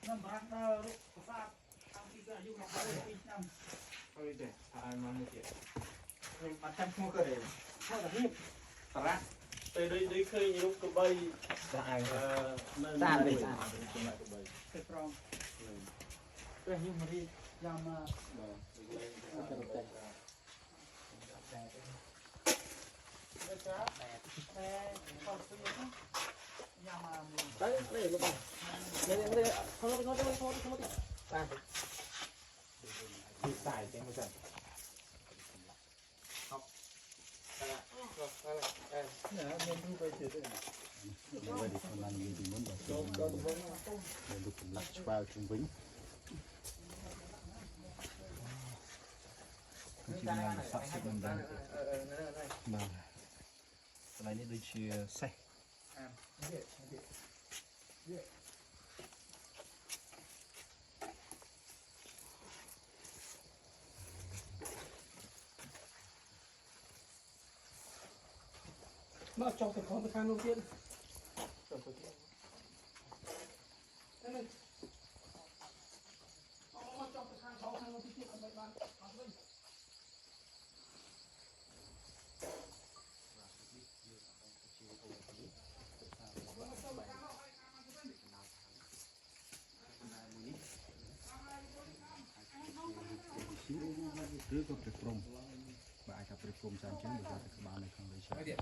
năm bạc đào lúc có sao ăn thì cứ dùng nó có đi năm thôi để ăn mà một chuyện mình bắt trăm mua cái đấy thôi là hiệp tara từ đây đây khơi như lúc cái bay đại ra đi cái from cái hiệp mà đi làm đấy đây là đây không à đi xài cho một lần học nên thu về chuyện này Người đi con ăn gì thì muốn bảo để được lắc vào trung vĩnh cái này sắp xếp mình đang mà cái này đi chia xe mà cho cái con khăn đầu tiên trước có trực rung và ai gặp trực rung sang chứng được ra từ các bạn này không lấy xe